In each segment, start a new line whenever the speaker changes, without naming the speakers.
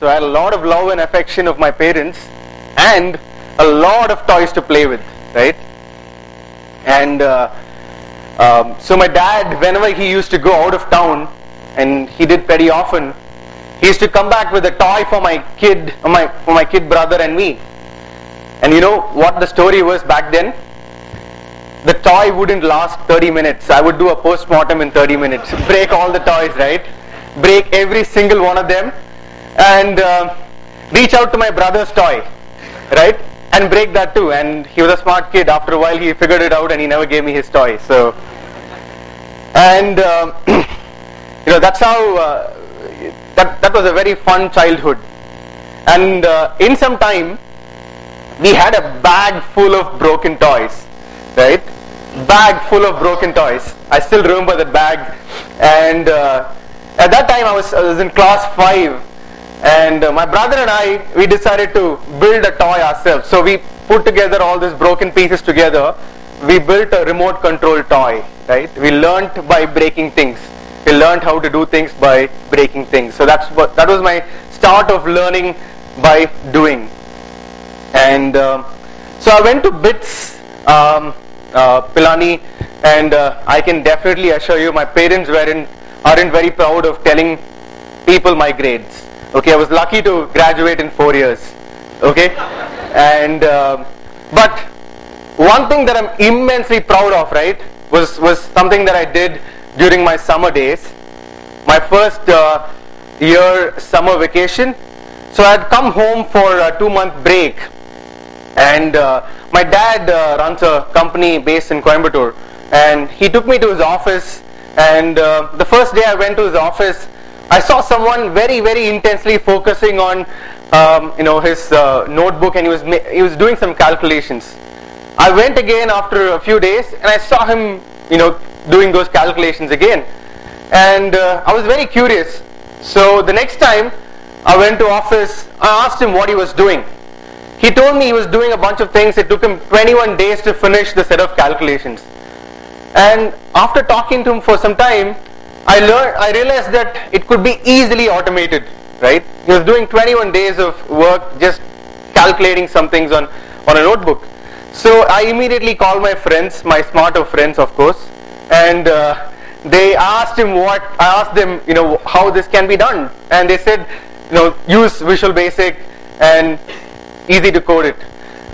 So I had a lot of love and affection of my parents and a lot of toys to play with, right? And so my dad, whenever he used to go out of town, and he did pretty often, he used to come back with a toy for my kid brother and me. And you know what the story was back then? The toy wouldn't last 30 minutes. I would do a post-mortem in 30 minutes. Break all the toys, right? Break every single one of them. And reach out to my brother's toy, right? And break that too. And he was a smart kid. After a while he figured it out and he never gave me his toy. So, and you know, that's how, that was a very fun childhood. And in some time, we had a bag full of broken toys, right? Bag full of broken toys. I still remember that bag. And at that time I was in class 5, and my brother and I, we decided to build a toy ourselves. So we put together all these broken pieces together. We built a remote control toy, right? We learned by breaking things. We learned how to do things by breaking things. So that was my start of learning by doing. And so I went to BITS, Pilani, and I can definitely assure you my parents aren't very proud of telling people my grades. Okay, I was lucky to graduate in 4 years. Okay, and but one thing that I'm immensely proud of, right, was something that I did during my summer days. My first year summer vacation. So I had come home for a 2-month break. And my dad runs a company based in Coimbatore, and he took me to his office. And the first day I went to his office, I saw someone very, very intensely focusing on his notebook, and he was doing some calculations. I went again after a few days, and I saw him doing those calculations again, and I was very curious. So the next time I went to office, I asked him what he was doing. He told me he was doing a bunch of things. It took him 21 days to finish the set of calculations. And after talking to him for some time, I realized that it could be easily automated, right? He was doing 21 days of work just calculating some things on a notebook. So I immediately called my friends, my smarter friends of course, and I asked them, how this can be done. And they said, use Visual Basic and easy to code it.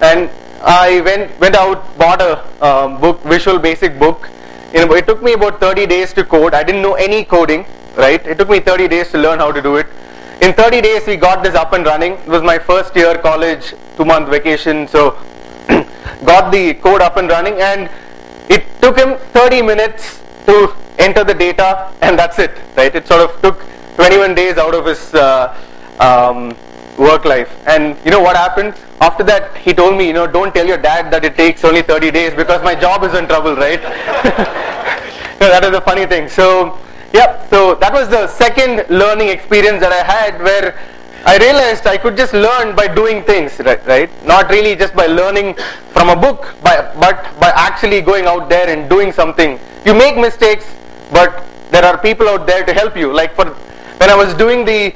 And I went out, bought a book, Visual Basic book. It took me about 30 days to code. I didn't know any coding, right? It took me 30 days to learn how to do it. In 30 days we got this up and running. It was my first year college, 2-month vacation, so got the code up and running, and it took him 30 minutes to enter the data, and that's it, right? It sort of took 21 days out of his work life. And you know what happened? After that, he told me, don't tell your dad that it takes only 30 days because my job is in trouble, right? That is a funny thing. So, yeah, so that was the second learning experience that I had, where I realized I could just learn by doing things, right? Not really just by learning from a book, but by actually going out there and doing something. You make mistakes, but there are people out there to help you. Like when I was doing the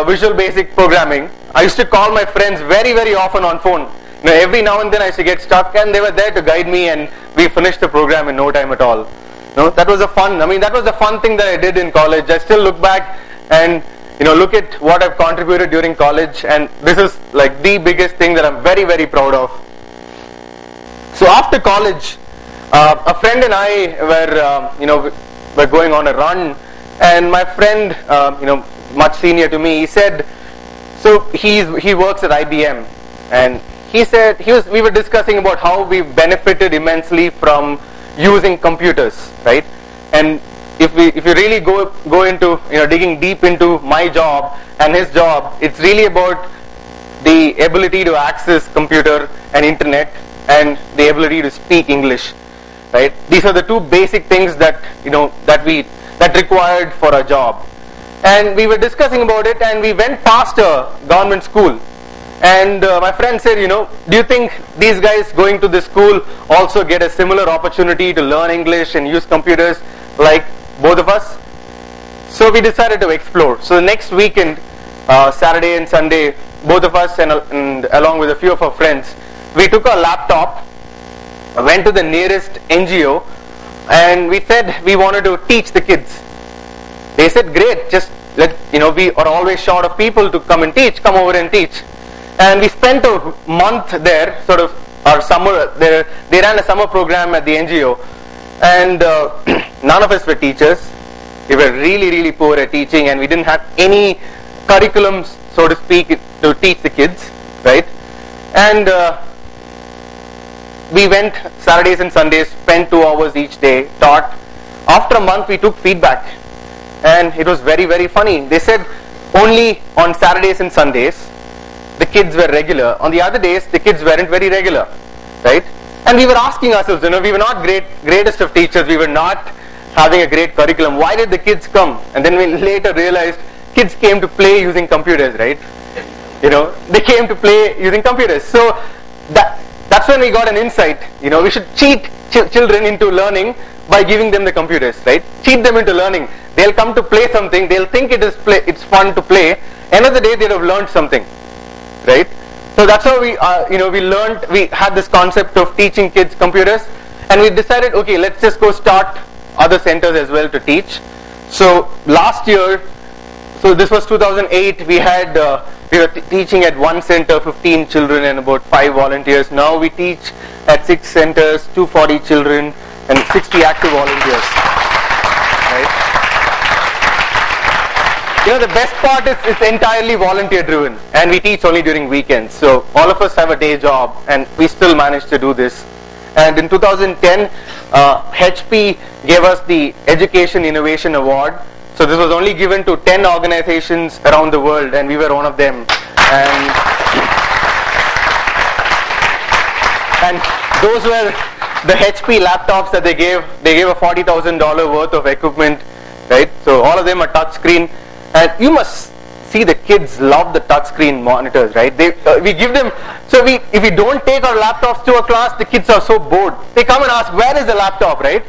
Visual Basic programming, I used to call my friends very, very often on phone. Every now and then I used to get stuck, and they were there to guide me, and we finished the program in no time at all. That was that was a fun thing that I did in college. I still look back and look at what I've contributed during college, and this is like the biggest thing that I'm very, very proud of. So after college, a friend and I were going on a run, and my friend, much senior to me, he said, so he works at IBM, and he said we were discussing about how we've benefited immensely from using computers, right? And if you really go into digging deep into my job and his job, it's really about the ability to access computer and internet and the ability to speak English, right? These are the two basic things that that required for a job. And we were discussing about it, and we went past a government school, and my friend said, do you think these guys going to this school also get a similar opportunity to learn English and use computers like both of us? So we decided to explore. So the next weekend Saturday and Sunday, both of us and along with a few of our friends, we took our laptop, went to the nearest NGO, and we said we wanted to teach the kids. They said, great, just we are always short of people to come and teach, come over and teach. And we spent a month there, sort of our summer, they ran a summer program at the NGO, and none of us were teachers. We were really, really poor at teaching, and we didn't have any curriculums, so to speak, to teach the kids, right? And we went Saturdays and Sundays, spent 2 hours each day, taught. After a month, we took feedback, and it was very, very funny. They said only on Saturdays and Sundays the kids were regular. On the other days, the kids weren't very regular, right? And we were asking ourselves, we were not greatest of teachers. We were not having a great curriculum. Why did the kids come? And then we later realized kids came to play using computers, right? They came to play using computers. So that's when we got an insight. We should cheat children into learning by giving them the computers, right? Cheat them into learning. They'll come to play something. They'll think it's fun to play. End of the day, they'd have learned something, right? So that's how we learned. We had this concept of teaching kids computers, and we decided, okay, let's just go start other centers as well to teach. So last year, so this was 2008, we were teaching at one center, 15 children and about 5 volunteers. Now we teach at 6 centers, 240 children and 60 active volunteers, right? The best part is it's entirely volunteer driven, and we teach only during weekends. So all of us have a day job, and we still manage to do this. And in 2010, HP gave us the Education Innovation Award. So this was only given to 10 organizations around the world, and we were one of them. And those were the HP laptops that they gave. They gave a $40,000 worth of equipment, right? So all of them are touch screen. And you must see the kids love the touchscreen monitors, right? We give them, so if we don't take our laptops to a class, the kids are so bored. They come and ask, where is the laptop, right?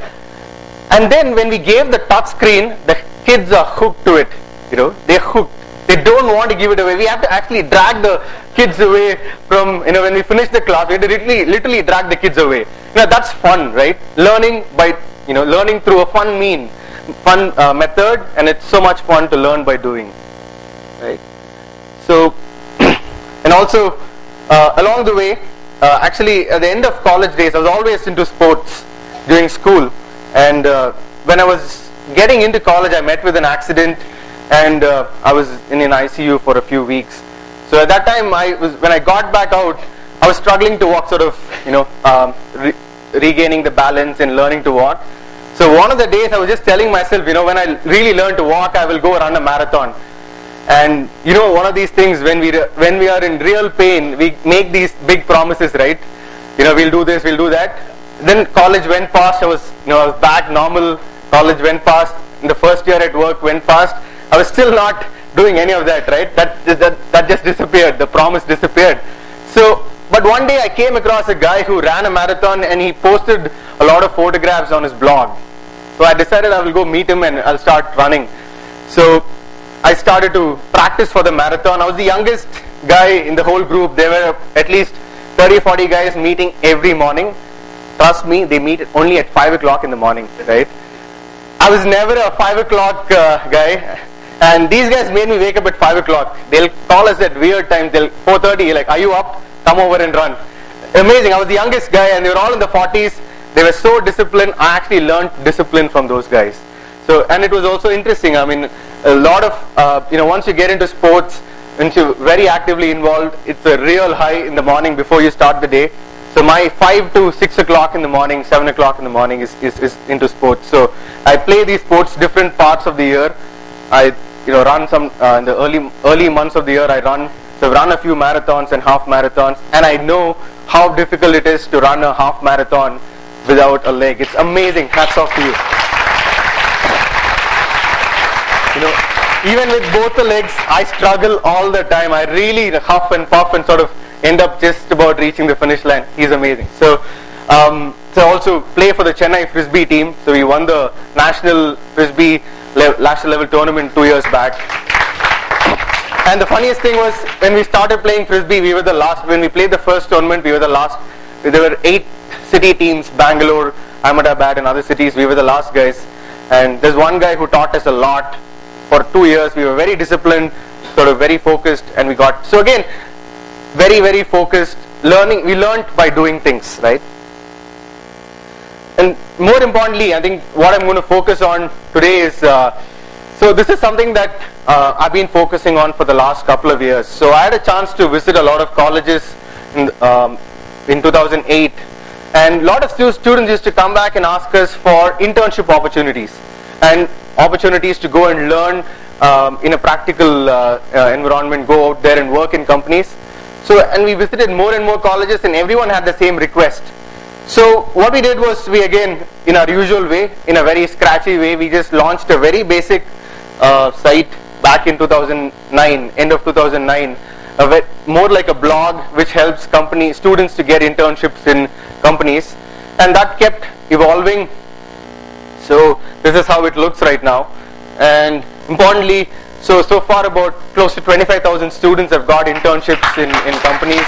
And then when we gave the touchscreen, the kids are hooked to it. They're hooked. They don't want to give it away. We have to actually drag the kids away from, when we finish the class, we have to literally drag the kids away. That's fun, right? Learning by, learning through a fun method, and it's so much fun to learn by doing, right? So, and also along the way, actually at the end of college days, I was always into sports during school, and when I was getting into college, I met with an accident, and I was in an ICU for a few weeks. So at that time, when I got back out, I was struggling to walk, sort of, regaining the balance and learning to walk. So one of the days I was just telling myself, when I really learn to walk, I will go run a marathon. And one of these things, when we are in real pain, we make these big promises, right? We'll do this, we'll do that. Then college went past. I was back normal. College went past. In the first year at work went past. I was still not doing any of that, right? That just disappeared. The promise disappeared. So, but one day I came across a guy who ran a marathon, and he posted a lot of photographs on his blog. So I decided I will go meet him and I'll start running. So I started to practice for the marathon. I was the youngest guy in the whole group. There were at least 30-40 guys meeting every morning. Trust me, they meet only at 5 o'clock in the morning, right? I was never a 5 o'clock guy, and these guys made me wake up at 5 o'clock. They'll call us at weird times. 4:30, like, are you up? Come over and run. Amazing. I was the youngest guy, and they were all in the 40s. They were so disciplined. I actually learned discipline from those guys. So, and it was also interesting. I mean, a lot of, once you get into sports, once you're very actively involved, it's a real high in the morning before you start the day. So my 5 to 6 o'clock in the morning, 7 o'clock in the morning is into sports. So I play these sports different parts of the year. I run some in the early months of the year. I run a few marathons and half marathons, and I know how difficult it is to run a half marathon without a leg. It's amazing. Hats off to you. Even with both the legs, I struggle all the time. I really huff and puff and sort of end up just about reaching the finish line. He's amazing. So I also play for the Chennai Frisbee team. So we won the national Frisbee national level tournament 2 years back. And the funniest thing was, when we started playing frisbee, we were the last. When we played the first tournament, we were the last. There were 8 city teams: Bangalore, Ahmedabad, and other cities. We were the last guys. And there's one guy who taught us a lot. For 2 years, we were very disciplined, sort of very focused, and we got. So again, very, very focused. Learning. We learned by doing things, right? And more importantly, I think what I'm going to focus on today is, so this is something that I've been focusing on for the last couple of years. So I had a chance to visit a lot of colleges in 2008, and a lot of students used to come back and ask us for internship opportunities and opportunities to go and learn in a practical environment, go out there and work in companies. So, and we visited more and more colleges, and everyone had the same request. So what we did was, we again, in our usual way, in a very scratchy way, we just launched a very basic site back in 2009, end of 2009, more like a blog which helps students to get internships in companies, and that kept evolving. So this is how it looks right now, and importantly, so far about close to 25,000 students have got internships in companies,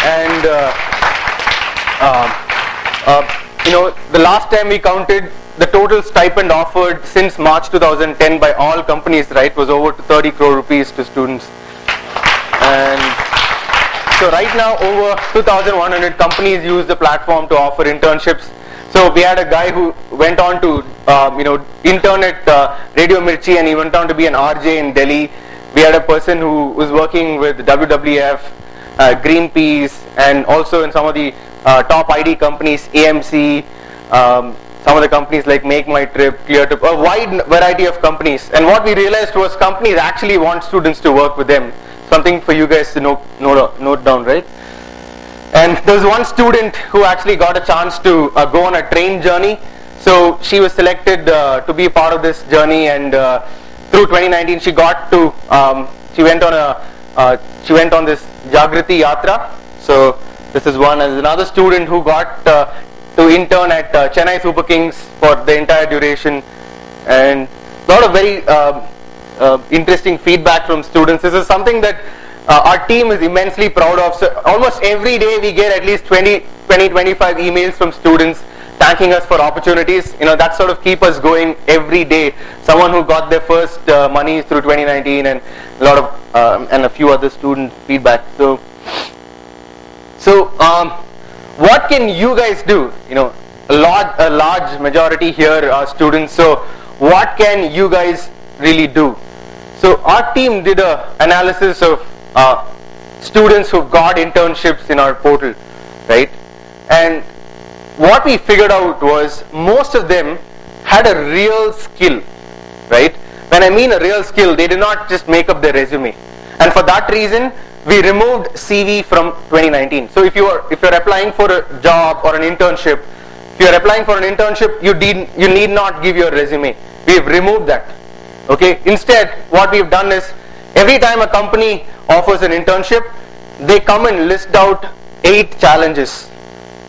and the last time we counted, the total stipend offered since March 2010 by all companies, right, was over to 30 crore rupees to students. And so right now, over 2,100 companies use the platform to offer internships. So we had a guy who went on to, intern at Radio Mirchi, and he went on to be an RJ in Delhi. We had a person who was working with WWF, Greenpeace, and also in some of the top ID companies, AMC, some of the companies like Make My Trip, ClearTrip, a wide variety of companies. And what we realized was, companies actually want students to work with them. Something for you guys to note down, right? And there was one student who actually got a chance to go on a train journey. So she was selected to be a part of this journey, and through 2019 she got to she went on this Jagriti Yatra. So this is one. And another student who got to intern at Chennai Super Kings for the entire duration, and a lot of very interesting feedback from students. This is something that our team is immensely proud of. So almost every day we get at least 20-25 emails from students thanking us for opportunities. That sort of keep us going every day. Someone who got their first money through 2019, and a lot of and a few other student feedback. So what can you guys do? A large majority here are students. So what can you guys really do? So our team did an analysis of students who've got internships in our portal, right? And what we figured out was, most of them had a real skill, right? When I mean a real skill, they did not just make up their resume. And for that reason, we removed CV from 2019. So if you're applying for a job or an internship, you need not give your resume. We've removed that. Okay. Instead, what we've done is, every time a company offers an internship, they come and list out 8 challenges.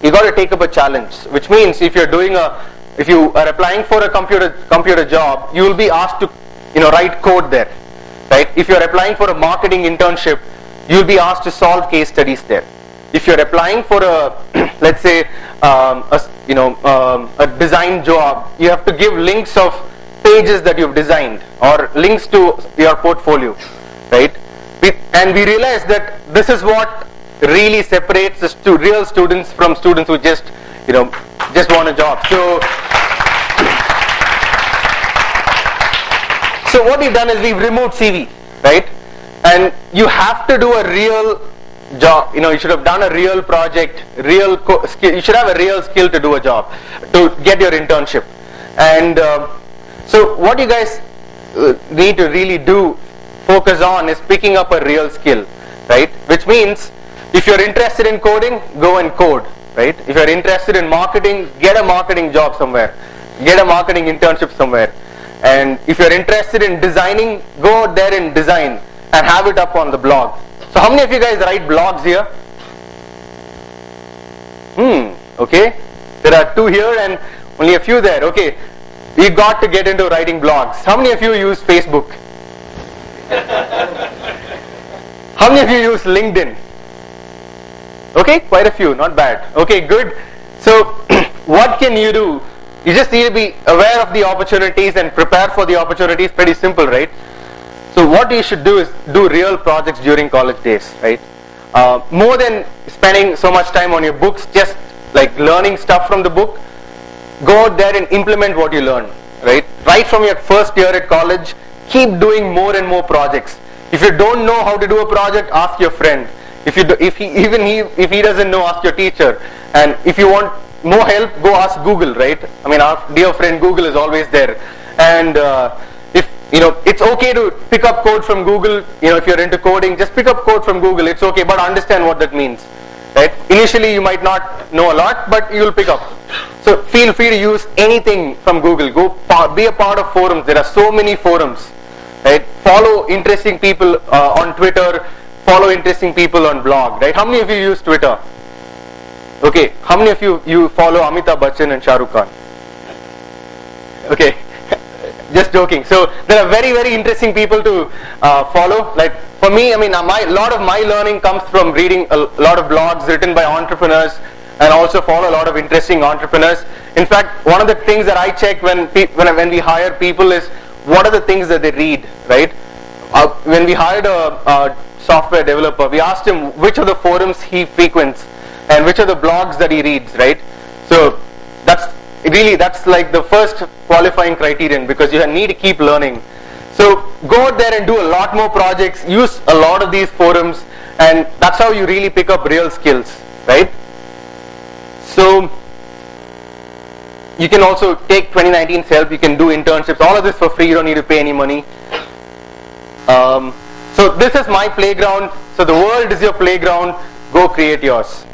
You got to take up a challenge, which means if you are applying for a computer job, you will be asked to write code there, right? If you are applying for a marketing internship, you will be asked to solve case studies there. If you are applying for a let's say a design job, you have to give links of pages that you've designed or links to your portfolio, right? And we realized that this is what really separates the real students from students who just want a job. So what we've done is, we've removed CV, right? And you have to do a real job. You should have done a real project, real skill. You should have a real skill to do a job, to get your internship. And so what you guys need to really focus on is picking up a real skill, right? Which means, if you're interested in coding, go and code, right? If you're interested in marketing, get a marketing job somewhere, get a marketing internship somewhere. And if you're interested in designing, go out there and design and have it up on the blog. So how many of you guys write blogs here? Okay. There are 2 here and only a few there. Okay. We got to get into writing blogs. How many of you use Facebook? How many of you use LinkedIn? Okay, quite a few, not bad. Okay, good. So, what can you do? You just need to be aware of the opportunities and prepare for the opportunities. Pretty simple, right? So, what you should do is do real projects during college days, right? More than spending so much time on your books, just like learning stuff from the book, go out there and implement what you learn, right? Right from your first year at college, keep doing more and more projects. If you don't know how to do a project, ask your friend. If he doesn't know, ask your teacher. And if you want more help, go ask Google, right? I mean, our dear friend Google is always there. And if it's okay to pick up code from Google. If you're into coding, just pick up code from Google. It's okay, but understand what that means, right? Initially, you might not know a lot, but you'll pick up. So feel free to use anything from Google. Be a part of forums. There are so many forums, right? Follow interesting people on Twitter. Follow interesting people on blog, right? How many of you use Twitter? Okay, how many of you follow Amitabh Bachchan and Shah Rukh Khan? Okay, just joking. So there are very, very interesting people to follow. Like for me, I mean, a lot of my learning comes from reading a lot of blogs written by entrepreneurs, and also follow a lot of interesting entrepreneurs. In fact, one of the things that I check when we hire people is what are the things that they read, right? When we hired a software developer, we asked him which of the forums he frequents and which are the blogs that he reads, right? So that's like the first qualifying criterion, because you need to keep learning. So go out there and do a lot more projects, use a lot of these forums, and that's how you really pick up real skills, right? So you can also take 2019's help, you can do internships, all of this for free, you don't need to pay any money. So this is my playground. So the world is your playground, go create yours.